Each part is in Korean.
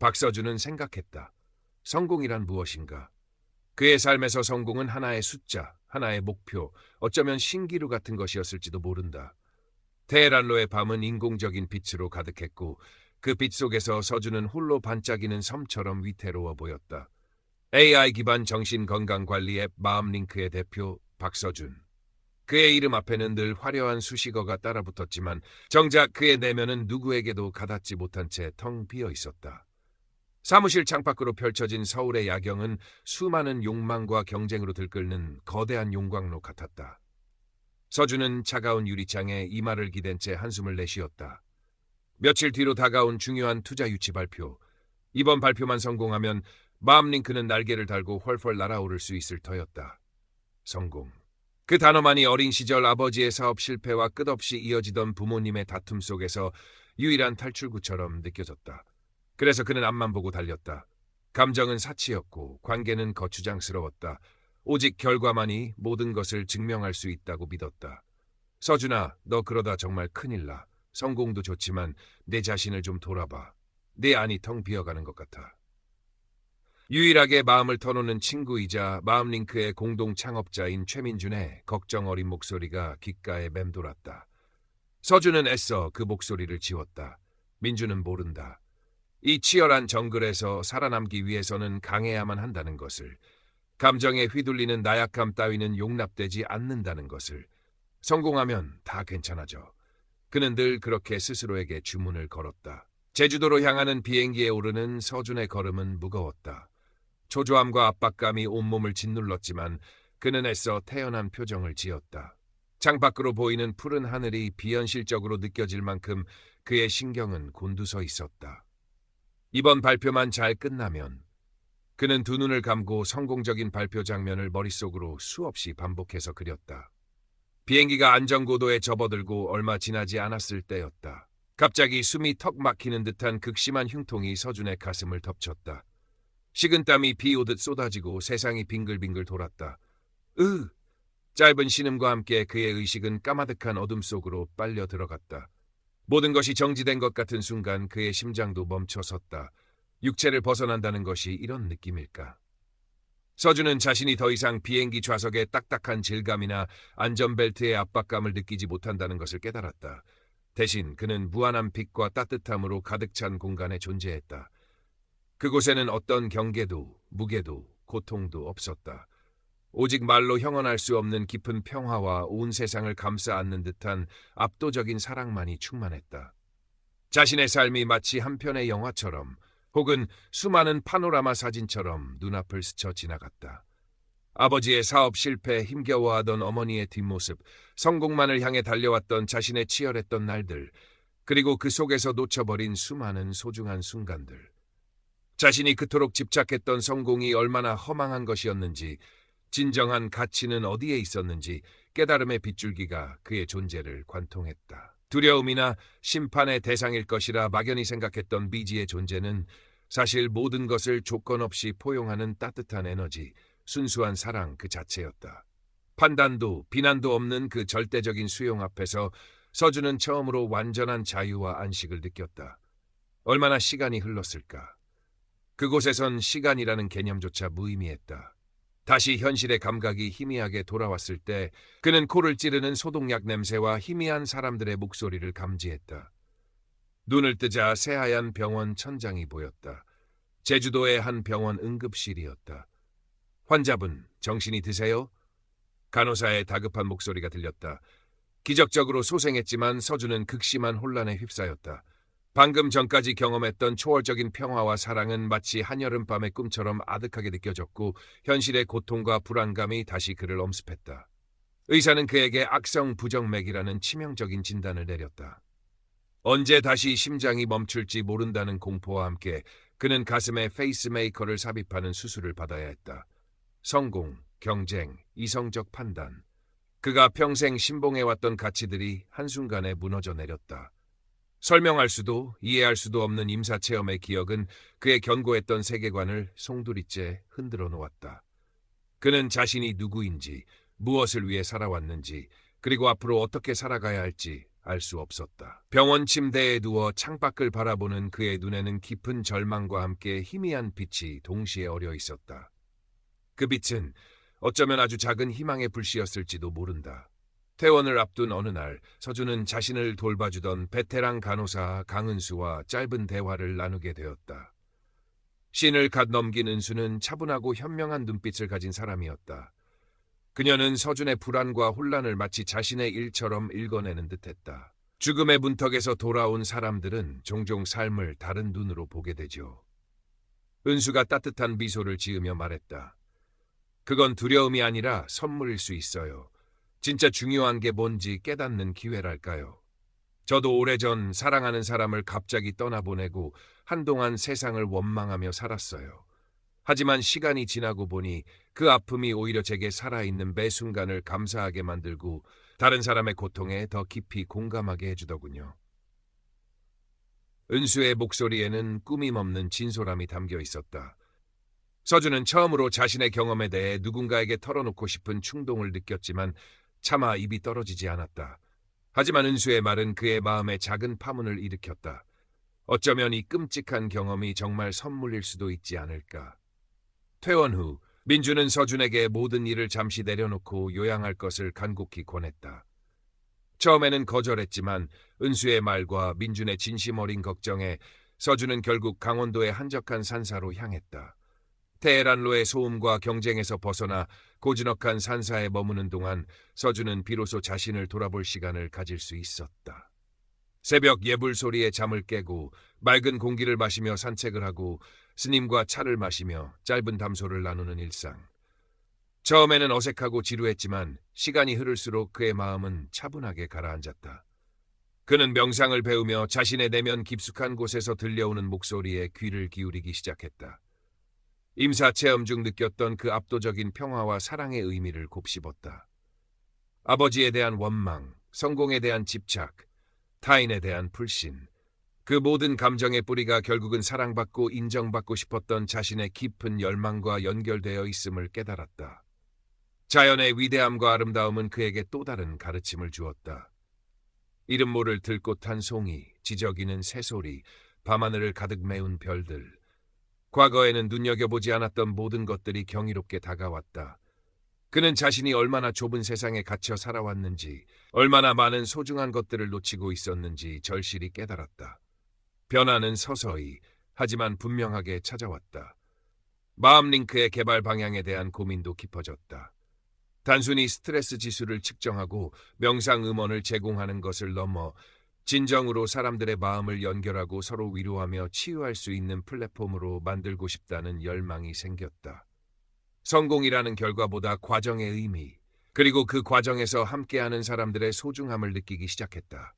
박서준은 생각했다. 성공이란 무엇인가? 그의 삶에서 성공은 하나의 숫자, 하나의 목표, 어쩌면 신기루 같은 것이었을지도 모른다. 테헤란로의 밤은 인공적인 빛으로 가득했고 그 빛 속에서 서준은 홀로 반짝이는 섬처럼 위태로워 보였다. AI 기반 정신건강관리 앱 마음링크의 대표 박서준. 그의 이름 앞에는 늘 화려한 수식어가 따라붙었지만 정작 그의 내면은 누구에게도 가닿지 못한 채 텅 비어 있었다. 사무실 창밖으로 펼쳐진 서울의 야경은 수많은 욕망과 경쟁으로 들끓는 거대한 용광로 같았다. 서준은 차가운 유리창에 이마를 기댄 채 한숨을 내쉬었다. 며칠 뒤로 다가온 중요한 투자 유치 발표. 이번 발표만 성공하면 마음링크는 날개를 달고 훨훨 날아오를 수 있을 터였다. 성공. 그 단어만이 어린 시절 아버지의 사업 실패와 끝없이 이어지던 부모님의 다툼 속에서 유일한 탈출구처럼 느껴졌다. 그래서 그는 앞만 보고 달렸다. 감정은 사치였고 관계는 거추장스러웠다. 오직 결과만이 모든 것을 증명할 수 있다고 믿었다. 서준아, 너 그러다 정말 큰일 나. 성공도 좋지만 내 자신을 좀 돌아봐. 내 안이 텅 비어가는 것 같아. 유일하게 마음을 터놓는 친구이자 마음링크의 공동 창업자인 최민준의 걱정 어린 목소리가 귓가에 맴돌았다. 서준은 애써 그 목소리를 지웠다. 민준은 모른다. 이 치열한 정글에서 살아남기 위해서는 강해야만 한다는 것을, 감정에 휘둘리는 나약함 따위는 용납되지 않는다는 것을, 성공하면 다 괜찮아져. 그는 늘 그렇게 스스로에게 주문을 걸었다. 제주도로 향하는 비행기에 오르는 서준의 걸음은 무거웠다. 초조함과 압박감이 온몸을 짓눌렀지만 그는 애써 태연한 표정을 지었다. 창밖으로 보이는 푸른 하늘이 비현실적으로 느껴질 만큼 그의 신경은 곤두서 있었다. 이번 발표만 잘 끝나면, 그는 두 눈을 감고 성공적인 발표 장면을 머릿속으로 수없이 반복해서 그렸다. 비행기가 안전고도에 접어들고 얼마 지나지 않았을 때였다. 갑자기 숨이 턱 막히는 듯한 극심한 흉통이 서준의 가슴을 덮쳤다. 식은땀이 비 오듯 쏟아지고 세상이 빙글빙글 돌았다. 짧은 신음과 함께 그의 의식은 까마득한 어둠 속으로 빨려 들어갔다. 모든 것이 정지된 것 같은 순간 그의 심장도 멈춰섰다. 육체를 벗어난다는 것이 이런 느낌일까? 서준은 자신이 더 이상 비행기 좌석의 딱딱한 질감이나 안전벨트의 압박감을 느끼지 못한다는 것을 깨달았다. 대신 그는 무한한 빛과 따뜻함으로 가득 찬 공간에 존재했다. 그곳에는 어떤 경계도, 무게도, 고통도 없었다. 오직 말로 형언할 수 없는 깊은 평화와 온 세상을 감싸 안는 듯한 압도적인 사랑만이 충만했다. 자신의 삶이 마치 한 편의 영화처럼 혹은 수많은 파노라마 사진처럼 눈앞을 스쳐 지나갔다. 아버지의 사업 실패에 힘겨워하던 어머니의 뒷모습, 성공만을 향해 달려왔던 자신의 치열했던 날들, 그리고 그 속에서 놓쳐버린 수많은 소중한 순간들. 자신이 그토록 집착했던 성공이 얼마나 허망한 것이었는지, 진정한 가치는 어디에 있었는지 깨달음의 빗줄기가 그의 존재를 관통했다. 두려움이나 심판의 대상일 것이라 막연히 생각했던 미지의 존재는 사실 모든 것을 조건 없이 포용하는 따뜻한 에너지, 순수한 사랑 그 자체였다. 판단도 비난도 없는 그 절대적인 수용 앞에서 서준은 처음으로 완전한 자유와 안식을 느꼈다. 얼마나 시간이 흘렀을까? 그곳에선 시간이라는 개념조차 무의미했다. 다시 현실의 감각이 희미하게 돌아왔을 때 그는 코를 찌르는 소독약 냄새와 희미한 사람들의 목소리를 감지했다. 눈을 뜨자 새하얀 병원 천장이 보였다. 제주도의 한 병원 응급실이었다. 환자분, 정신이 드세요? 간호사의 다급한 목소리가 들렸다. 기적적으로 소생했지만 서준은 극심한 혼란에 휩싸였다. 방금 전까지 경험했던 초월적인 평화와 사랑은 마치 한여름밤의 꿈처럼 아득하게 느껴졌고 현실의 고통과 불안감이 다시 그를 엄습했다. 의사는 그에게 악성 부정맥이라는 치명적인 진단을 내렸다. 언제 다시 심장이 멈출지 모른다는 공포와 함께 그는 가슴에 페이스메이커를 삽입하는 수술을 받아야 했다. 성공, 경쟁, 이성적 판단. 그가 평생 신봉해왔던 가치들이 한순간에 무너져 내렸다. 설명할 수도 이해할 수도 없는 임사체험의 기억은 그의 견고했던 세계관을 송두리째 흔들어 놓았다. 그는 자신이 누구인지, 무엇을 위해 살아왔는지, 그리고 앞으로 어떻게 살아가야 할지 알 수 없었다. 병원 침대에 누워 창밖을 바라보는 그의 눈에는 깊은 절망과 함께 희미한 빛이 동시에 어려 있었다. 그 빛은 어쩌면 아주 작은 희망의 불씨였을지도 모른다. 퇴원을 앞둔 어느 날 서준은 자신을 돌봐주던 베테랑 간호사 강은수와 짧은 대화를 나누게 되었다. 신을 갓 넘긴 은수는 차분하고 현명한 눈빛을 가진 사람이었다. 그녀는 서준의 불안과 혼란을 마치 자신의 일처럼 읽어내는 듯했다. 죽음의 문턱에서 돌아온 사람들은 종종 삶을 다른 눈으로 보게 되죠. 은수가 따뜻한 미소를 지으며 말했다. 그건 두려움이 아니라 선물일 수 있어요. 진짜 중요한 게 뭔지 깨닫는 기회랄까요. 저도 오래전 사랑하는 사람을 갑자기 떠나보내고 한동안 세상을 원망하며 살았어요. 하지만 시간이 지나고 보니 그 아픔이 오히려 제게 살아있는 매 순간을 감사하게 만들고 다른 사람의 고통에 더 깊이 공감하게 해주더군요. 은수의 목소리에는 꾸밈 없는 진솔함이 담겨 있었다. 서준은 처음으로 자신의 경험에 대해 누군가에게 털어놓고 싶은 충동을 느꼈지만 차마 입이 떨어지지 않았다. 하지만 은수의 말은 그의 마음에 작은 파문을 일으켰다. 어쩌면 이 끔찍한 경험이 정말 선물일 수도 있지 않을까. 퇴원 후 민주는 서준에게 모든 일을 잠시 내려놓고 요양할 것을 간곡히 권했다. 처음에는 거절했지만 은수의 말과 민준의 진심 어린 걱정에 서준은 결국 강원도의 한적한 산사로 향했다. 테헤란로의 소음과 경쟁에서 벗어나 고즈넉한 산사에 머무는 동안 서준은 비로소 자신을 돌아볼 시간을 가질 수 있었다. 새벽 예불 소리에 잠을 깨고 맑은 공기를 마시며 산책을 하고 스님과 차를 마시며 짧은 담소를 나누는 일상. 처음에는 어색하고 지루했지만 시간이 흐를수록 그의 마음은 차분하게 가라앉았다. 그는 명상을 배우며 자신의 내면 깊숙한 곳에서 들려오는 목소리에 귀를 기울이기 시작했다. 임사 체험 중 느꼈던 그 압도적인 평화와 사랑의 의미를 곱씹었다. 아버지에 대한 원망, 성공에 대한 집착, 타인에 대한 불신, 그 모든 감정의 뿌리가 결국은 사랑받고 인정받고 싶었던 자신의 깊은 열망과 연결되어 있음을 깨달았다. 자연의 위대함과 아름다움은 그에게 또 다른 가르침을 주었다. 이름 모를 들꽃 한 송이, 지저귀는 새소리, 밤하늘을 가득 메운 별들. 과거에는 눈여겨보지 않았던 모든 것들이 경이롭게 다가왔다. 그는 자신이 얼마나 좁은 세상에 갇혀 살아왔는지, 얼마나 많은 소중한 것들을 놓치고 있었는지 절실히 깨달았다. 변화는 서서히, 하지만 분명하게 찾아왔다. 마음링크의 개발 방향에 대한 고민도 깊어졌다. 단순히 스트레스 지수를 측정하고 명상 음원을 제공하는 것을 넘어 진정으로 사람들의 마음을 연결하고 서로 위로하며 치유할 수 있는 플랫폼으로 만들고 싶다는 열망이 생겼다. 성공이라는 결과보다 과정의 의미, 그리고 그 과정에서 함께하는 사람들의 소중함을 느끼기 시작했다.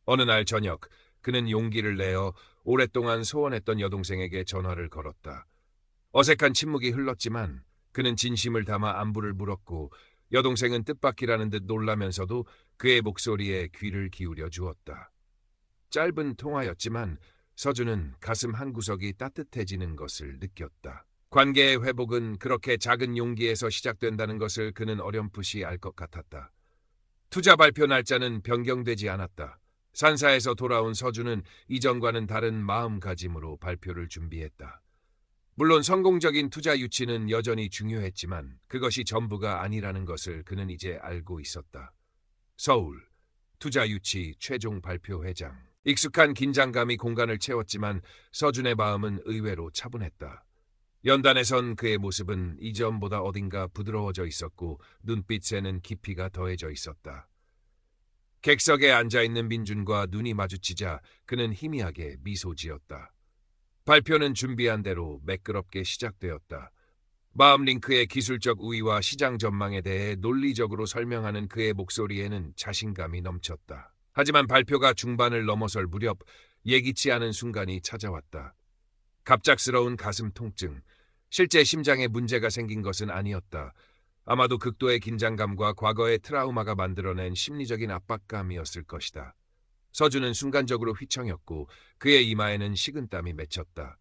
어느 날 저녁, 그는 용기를 내어 오랫동안 소원했던 여동생에게 전화를 걸었다. 어색한 침묵이 흘렀지만 그는 진심을 담아 안부를 물었고 여동생은 뜻밖이라는 듯 놀라면서도 그의 목소리에 귀를 기울여 주었다. 짧은 통화였지만 서준은 가슴 한구석이 따뜻해지는 것을 느꼈다. 관계의 회복은 그렇게 작은 용기에서 시작된다는 것을 그는 어렴풋이 알 것 같았다. 투자 발표 날짜는 변경되지 않았다. 산사에서 돌아온 서준은 이전과는 다른 마음가짐으로 발표를 준비했다. 물론 성공적인 투자 유치는 여전히 중요했지만 그것이 전부가 아니라는 것을 그는 이제 알고 있었다. 서울, 투자 유치 최종 발표 회장. 익숙한 긴장감이 공간을 채웠지만 서준의 마음은 의외로 차분했다. 연단에선 그의 모습은 이전보다 어딘가 부드러워져 있었고 눈빛에는 깊이가 더해져 있었다. 객석에 앉아있는 민준과 눈이 마주치자 그는 희미하게 미소 지었다. 발표는 준비한 대로 매끄럽게 시작되었다. 마음링크의 기술적 우위와 시장 전망에 대해 논리적으로 설명하는 그의 목소리에는 자신감이 넘쳤다. 하지만 발표가 중반을 넘어설 무렵 예기치 않은 순간이 찾아왔다. 갑작스러운 가슴 통증, 실제 심장에 문제가 생긴 것은 아니었다. 아마도 극도의 긴장감과 과거의 트라우마가 만들어낸 심리적인 압박감이었을 것이다. 서준은 순간적으로 휘청였고 그의 이마에는 식은땀이 맺혔다.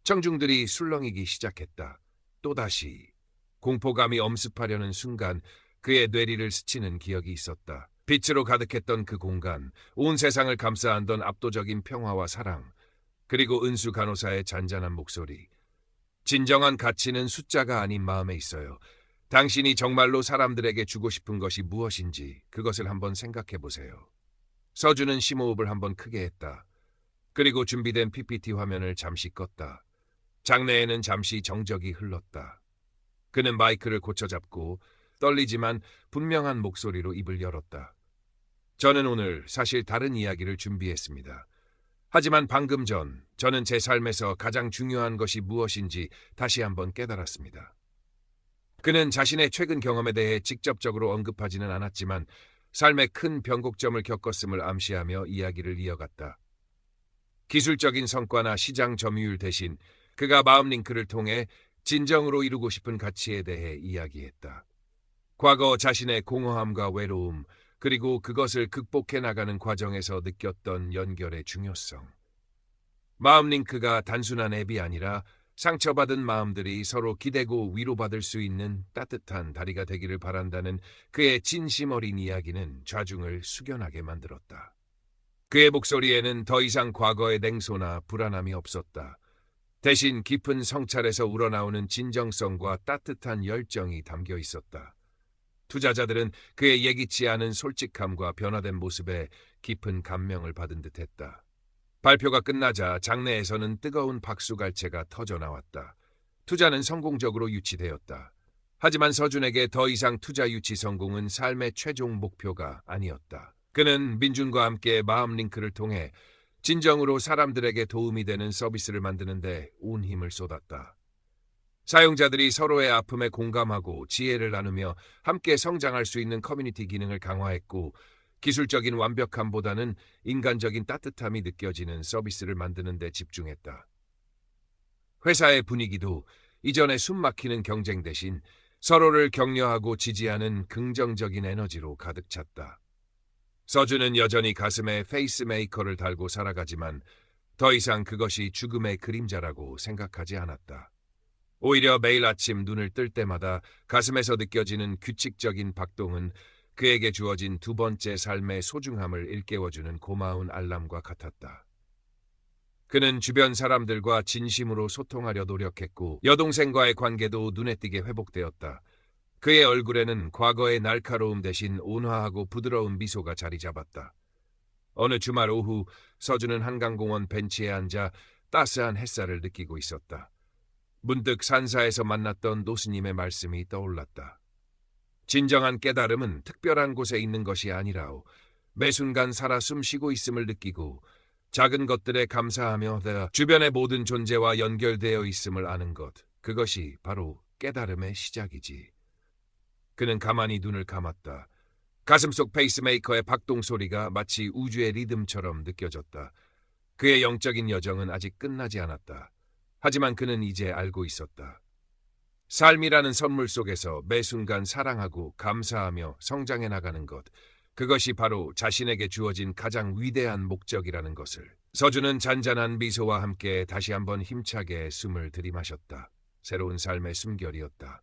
청중들이 술렁이기 시작했다. 또다시 공포감이 엄습하려는 순간 그의 뇌리를 스치는 기억이 있었다. 빛으로 가득했던 그 공간, 온 세상을 감싸 안던 압도적인 평화와 사랑, 그리고 은수 간호사의 잔잔한 목소리. 진정한 가치는 숫자가 아닌 마음에 있어요. 당신이 정말로 사람들에게 주고 싶은 것이 무엇인지 그것을 한번 생각해 보세요. 서준은 심호흡을 한번 크게 했다. 그리고 준비된 PPT 화면을 잠시 껐다. 장내에는 잠시 정적이 흘렀다. 그는 마이크를 고쳐잡고 떨리지만 분명한 목소리로 입을 열었다. 저는 오늘 사실 다른 이야기를 준비했습니다. 하지만 방금 전 저는 제 삶에서 가장 중요한 것이 무엇인지 다시 한번 깨달았습니다. 그는 자신의 최근 경험에 대해 직접적으로 언급하지는 않았지만 삶의 큰 변곡점을 겪었음을 암시하며 이야기를 이어갔다. 기술적인 성과나 시장 점유율 대신 그가 마음링크를 통해 진정으로 이루고 싶은 가치에 대해 이야기했다. 과거 자신의 공허함과 외로움, 그리고 그것을 극복해 나가는 과정에서 느꼈던 연결의 중요성. 마음링크가 단순한 앱이 아니라 상처받은 마음들이 서로 기대고 위로받을 수 있는 따뜻한 다리가 되기를 바란다는 그의 진심 어린 이야기는 좌중을 숙연하게 만들었다. 그의 목소리에는 더 이상 과거의 냉소나 불안함이 없었다. 대신 깊은 성찰에서 우러나오는 진정성과 따뜻한 열정이 담겨 있었다. 투자자들은 그의 예기치 않은 솔직함과 변화된 모습에 깊은 감명을 받은 듯했다. 발표가 끝나자 장내에서는 뜨거운 박수갈채가 터져나왔다. 투자는 성공적으로 유치되었다. 하지만 서준에게 더 이상 투자 유치 성공은 삶의 최종 목표가 아니었다. 그는 민준과 함께 마음링크를 통해 진정으로 사람들에게 도움이 되는 서비스를 만드는데 온 힘을 쏟았다. 사용자들이 서로의 아픔에 공감하고 지혜를 나누며 함께 성장할 수 있는 커뮤니티 기능을 강화했고, 기술적인 완벽함보다는 인간적인 따뜻함이 느껴지는 서비스를 만드는 데 집중했다. 회사의 분위기도 이전의 숨막히는 경쟁 대신 서로를 격려하고 지지하는 긍정적인 에너지로 가득 찼다. 서준은 여전히 가슴에 페이스메이커를 달고 살아가지만 더 이상 그것이 죽음의 그림자라고 생각하지 않았다. 오히려 매일 아침 눈을 뜰 때마다 가슴에서 느껴지는 규칙적인 박동은 그에게 주어진 두 번째 삶의 소중함을 일깨워주는 고마운 알람과 같았다. 그는 주변 사람들과 진심으로 소통하려 노력했고 여동생과의 관계도 눈에 띄게 회복되었다. 그의 얼굴에는 과거의 날카로움 대신 온화하고 부드러운 미소가 자리 잡았다. 어느 주말 오후 서준은 한강공원 벤치에 앉아 따스한 햇살을 느끼고 있었다. 문득 산사에서 만났던 노스님의 말씀이 떠올랐다. 진정한 깨달음은 특별한 곳에 있는 것이 아니라오. 매 순간 살아 숨쉬고 있음을 느끼고 작은 것들에 감사하며 주변의 모든 존재와 연결되어 있음을 아는 것. 그것이 바로 깨달음의 시작이지. 그는 가만히 눈을 감았다. 가슴속 페이스메이커의 박동 소리가 마치 우주의 리듬처럼 느껴졌다. 그의 영적인 여정은 아직 끝나지 않았다. 하지만 그는 이제 알고 있었다. 삶이라는 선물 속에서 매 순간 사랑하고 감사하며 성장해 나가는 것, 그것이 바로 자신에게 주어진 가장 위대한 목적이라는 것을. 서준은 잔잔한 미소와 함께 다시 한번 힘차게 숨을 들이마셨다. 새로운 삶의 숨결이었다.